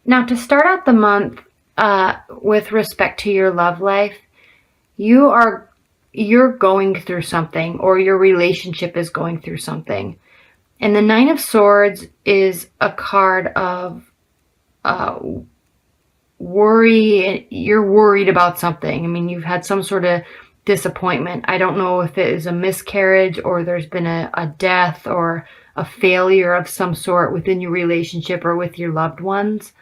Now, to start out the month, with respect to your love life, you're going through something, or your relationship is going through something. And the Nine of Swords is a card of worry. You're worried about something. I mean, you've had some sort of disappointment. I don't know if it is a miscarriage, or there's been a death, or a failure of some sort within your relationship or with your loved ones.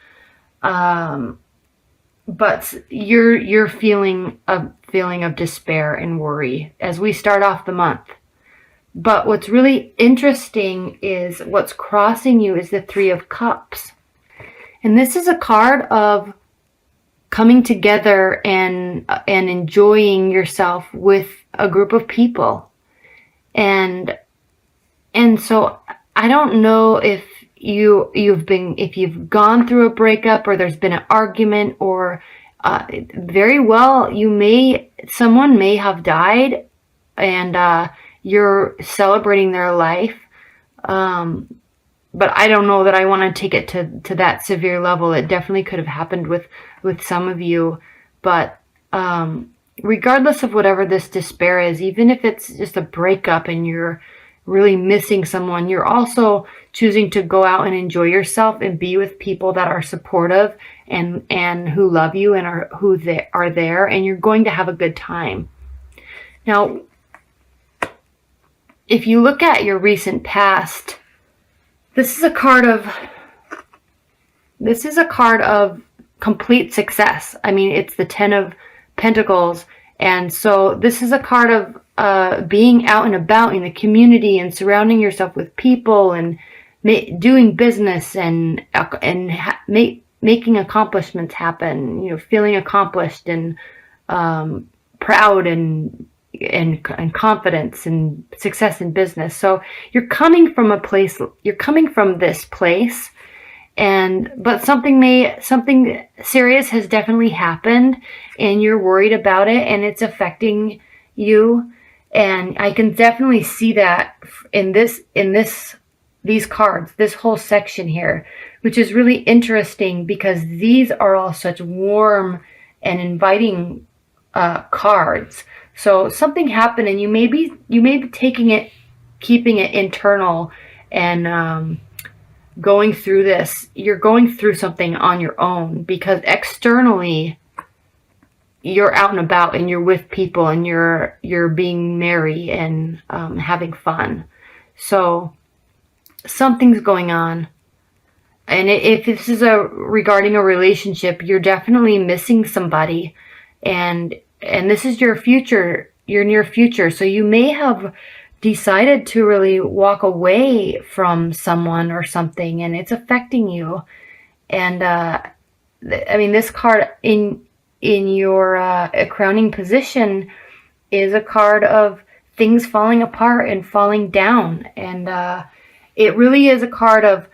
But you're feeling a feeling of despair and worry as we start off the month. But what's really interesting is what's crossing you is the Three of Cups. And this is a card of coming together and enjoying yourself with a group of people. And so I don't know if you've gone through a breakup, or there's been an argument, or very well someone may have died, and you're celebrating their life. But I don't know that I want to take it to that severe level. It definitely could have happened with some of you. But regardless of whatever this despair is, even if it's just a breakup and you're really missing someone, you're also choosing to go out and enjoy yourself and be with people that are supportive and who love you and are there, and you're going to have a good time. Now, if you look at your recent past, this is a card of complete success. I mean, it's the Ten of Pentacles, and so this is a card of being out and about in the community and surrounding yourself with people and doing business and making accomplishments happen. You know, feeling accomplished and proud and confidence and success in business. So you're coming from this place, but something serious has definitely happened, and you're worried about it, and it's affecting you. And I can definitely see that in these cards, this whole section here, which is really interesting because these are all such warm and inviting cards. So something happened, and you may be taking it, keeping it internal, and going through this. You're going through something on your own, because externally you're out and about and you're with people and you're being merry and having fun. So something's going on. And if this is regarding a relationship, you're definitely missing somebody, and this is your future, your near future. So you may have decided to really walk away from someone or something, and it's affecting you. And I mean, this card in your crowning position is a card of things falling apart and falling down, and it really is a card of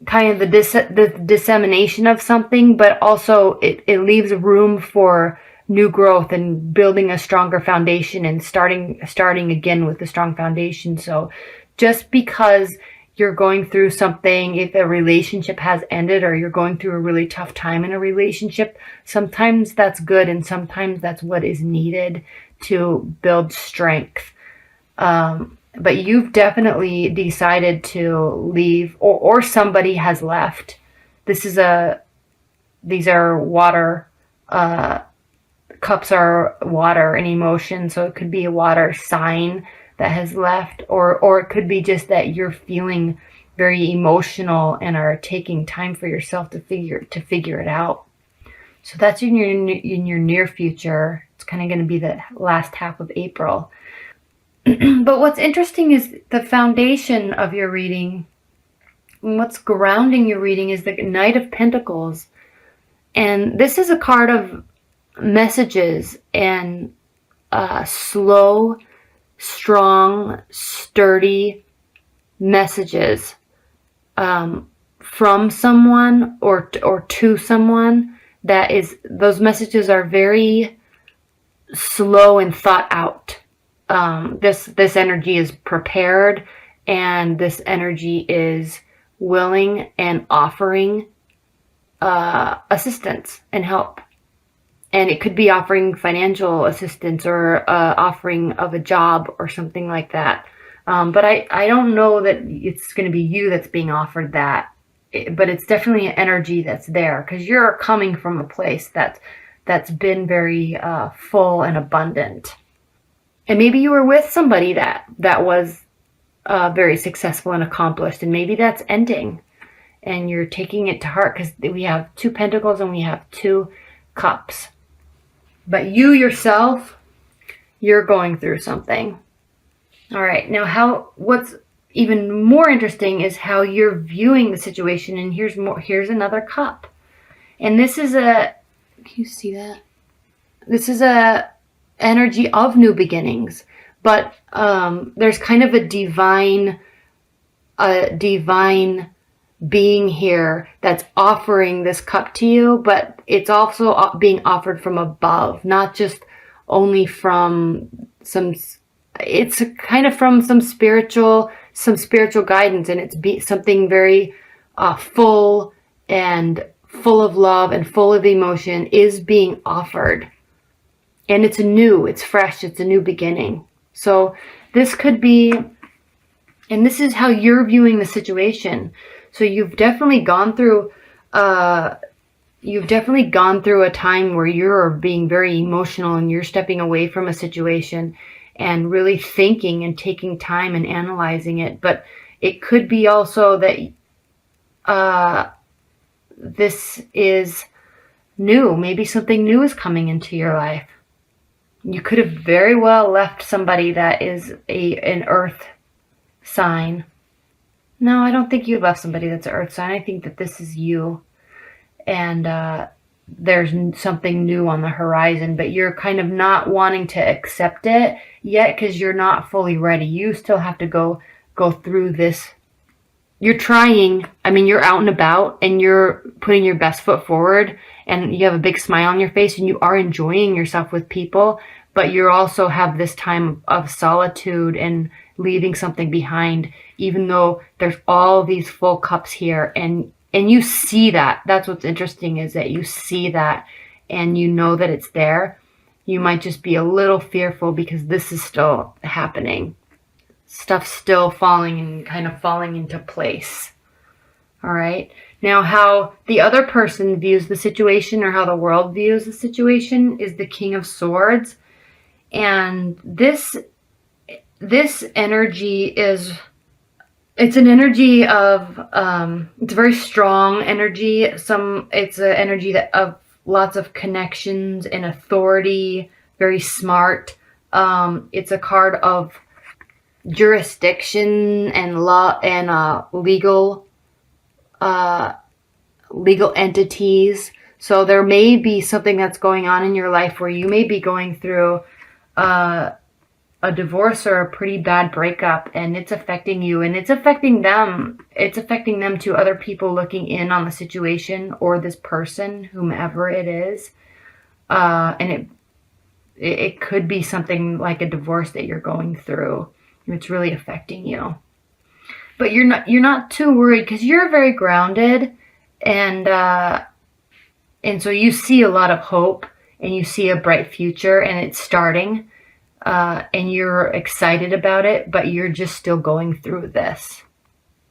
kind of the dissemination of something, but also it leaves room for new growth and building a stronger foundation and starting again with a strong foundation. So just because you're going through something, if a relationship has ended or you're going through a really tough time in a relationship, sometimes that's good, and sometimes that's what is needed to build strength. But you've definitely decided to leave, or somebody has left. These are water. Cups are water and emotion, so it could be a water sign that has left, or it could be just that you're feeling very emotional and are taking time for yourself to figure it out. So that's in your near future. It's kind of going to be the last half of April. But what's interesting is the foundation of your reading, and what's grounding your reading is the Knight of Pentacles. And this is a card of messages and slow, strong, sturdy messages from someone or to someone. Those messages are very slow and thought out. This energy is prepared, and this energy is willing and offering assistance and help. And it could be offering financial assistance or offering of a job or something like that. But I don't know that it's going to be you that's being offered that. But it's definitely an energy that's there, because you're coming from a place that's been very full and abundant. And maybe you were with somebody that was very successful and accomplished, and maybe that's ending. And you're taking it to heart, because we have 2 pentacles and we have 2 cups. But you yourself, you're going through something. All right. Now, what's even more interesting is how you're viewing the situation. And here's another cup. And this is can you see that? This is a energy of new beginnings. But there's kind of a divine being here that's offering this cup to you, but it's also being offered from above, not just only from it's kind of from some spiritual guidance, and it's something very full and full of love and full of emotion is being offered. And it's fresh, it's a new beginning. So this could be, and this is how you're viewing the situation. So you've definitely gone through a time where you're being very emotional and you're stepping away from a situation and really thinking and taking time and analyzing it. But it could be also that this is new. Maybe something new is coming into your life. You could have very well left somebody that is an earth sign. No, I don't think you left somebody that's an earth sign. I think that this is you. And there's something new on the horizon, but you're kind of not wanting to accept it yet because you're not fully ready. You still have to go through this. You're trying. I mean, you're out and about and you're putting your best foot forward and you have a big smile on your face and you are enjoying yourself with people, but you also have this time of solitude and leaving something behind, even though there's all these full cups here, and you see that. That's what's interesting, is that you see that and you know that it's there. You might just be a little fearful because this is still happening. Stuff's still falling into place. All right. Now, how the other person views the situation, or how the world views the situation, is the King of Swords. And this energy it's an energy of it's a very strong energy. It's an energy of lots of connections and authority, very smart. It's a card of jurisdiction and law and legal entities. So there may be something that's going on in your life where you may be going through a divorce or a pretty bad breakup, and it's affecting you and it's affecting them. It's affecting them to other people looking in on the situation, or this person, whomever it is. And it could be something like a divorce that you're going through. It's really affecting you. But you're not too worried because you're very grounded, and so you see a lot of hope and you see a bright future, and it's starting. And you're excited about it, but you're just still going through this.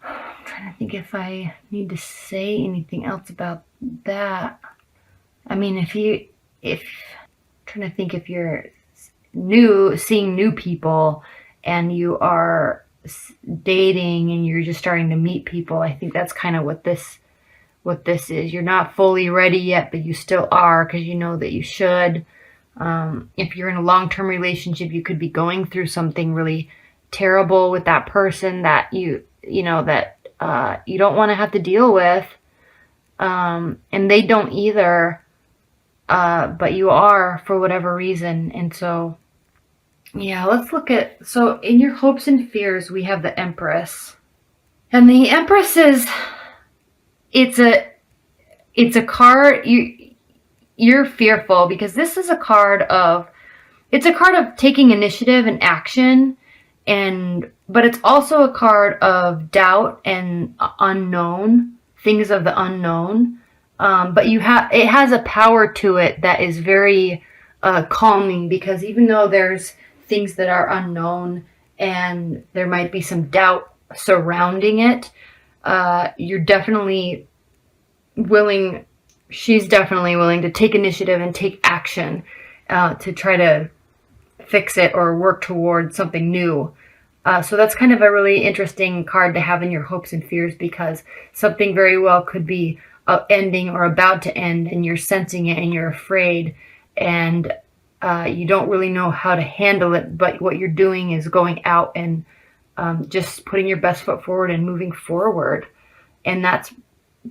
I'm trying to think if I need to say anything else about that. I mean, if trying to think if you're seeing new people and you are dating and you're just starting to meet people, I think that's kind of what this is. You're not fully ready yet, but you still are, because you know that you should. If you're in a long-term relationship, you could be going through something really terrible with that person that you don't want to have to deal with. And they don't either, but you are for whatever reason. And so, yeah, let's look at, so in your hopes and fears, we have the Empress. And the Empress it's a card, you're fearful because this is a card of taking initiative and action, but it's also a card of doubt and unknown, things of the unknown. But it has a power to it that is very calming, because even though there's things that are unknown and there might be some doubt surrounding it, you're definitely willing, she's definitely willing to take initiative and take action to try to fix it or work towards something new. So that's kind of a really interesting card to have in your hopes and fears, because something very well could be ending or about to end, and you're sensing it and you're afraid, and you don't really know how to handle it. But what you're doing is going out and just putting your best foot forward and moving forward. And that's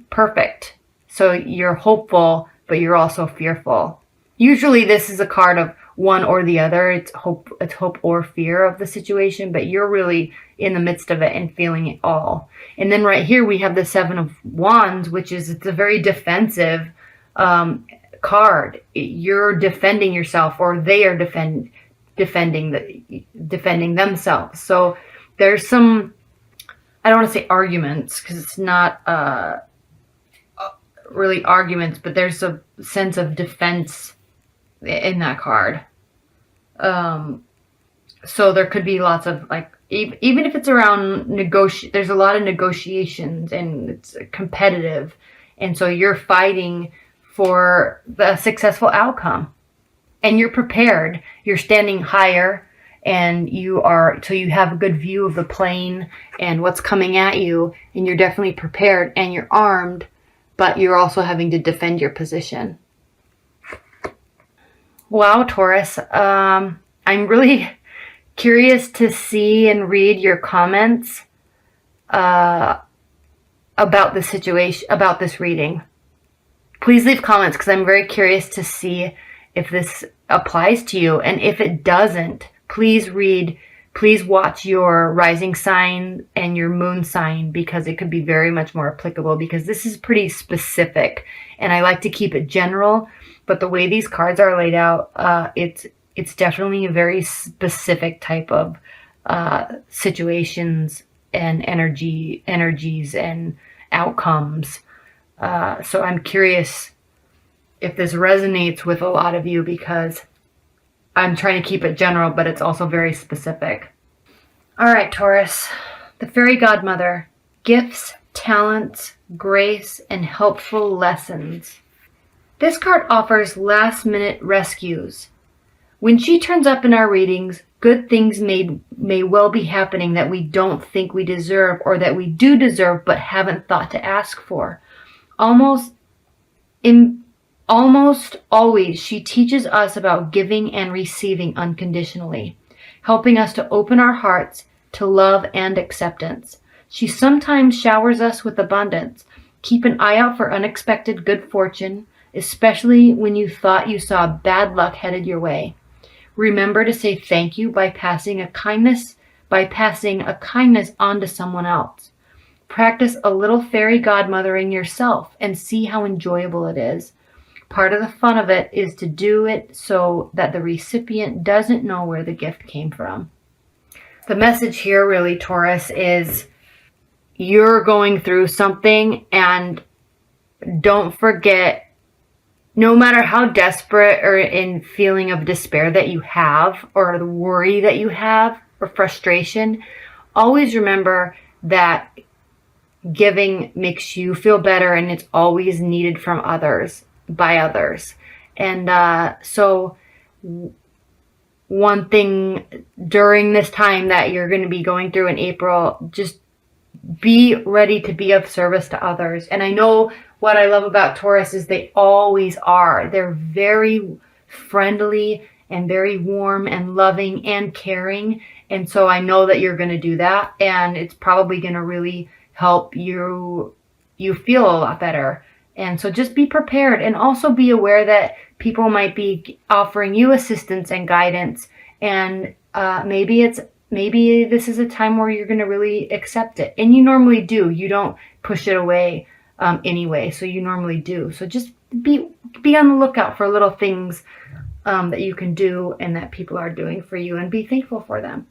perfect. So you're hopeful, but you're also fearful. Usually this is a card of one or the other. It's hope or fear of the situation, but you're really in the midst of it and feeling it all. And then right here we have the Seven of Wands, which is, it's a very defensive card. You're defending yourself, or they are defending themselves. So there's some, I don't want to say arguments, because it's not really arguments, but there's a sense of defense in that card. So there could be lots of, like, even if it's around there's a lot of negotiations and it's competitive. And so you're fighting for the successful outcome, and you're prepared. You're standing higher, and you have a good view of the plane and what's coming at you, and you're definitely prepared and you're armed, but you're also having to defend your position. Wow, Taurus. I'm really curious to see and read your comments about the situation, about this reading. Please leave comments, because I'm very curious to see if this applies to you. And if it doesn't, please watch your rising sign and your moon sign, because it could be very much more applicable, because this is pretty specific. And I like to keep it general, but the way these cards are laid out, it's definitely a very specific type of situations and energies and outcomes. So I'm curious if this resonates with a lot of you, because I'm trying to keep it general, but it's also very specific. All right, Taurus, the fairy godmother, gifts, talents, grace, and helpful lessons. This card offers last-minute rescues. When she turns up in our readings, good things may well be happening that we don't think we deserve, or that we do deserve but haven't thought to ask for. Almost always, she teaches us about giving and receiving unconditionally, helping us to open our hearts to love and acceptance. She sometimes showers us with abundance. Keep an eye out for unexpected good fortune, especially when you thought you saw bad luck headed your way. Remember to say thank you by passing a kindness on to someone else. Practice a little fairy godmothering yourself and see how enjoyable it is. Part of the fun of it is to do it so that the recipient doesn't know where the gift came from. The message here really, Taurus, is you're going through something, and don't forget, no matter how desperate or in feeling of despair that you have, or the worry that you have, or frustration, always remember that giving makes you feel better, and it's always needed from others, by others. And so one thing during this time that you're going to be going through in April, just be ready to be of service to others. And I know what I love about Taurus is they always are. They're very friendly and very warm and loving and caring. And so I know that you're going to do that, and it's probably going to really help you feel a lot better. And so just be prepared, and also be aware that people might be offering you assistance and guidance. And maybe this is a time where you're going to really accept it. And you normally do. You don't push it away anyway. So you normally do. So just be on the lookout for little things that you can do and that people are doing for you, and be thankful for them.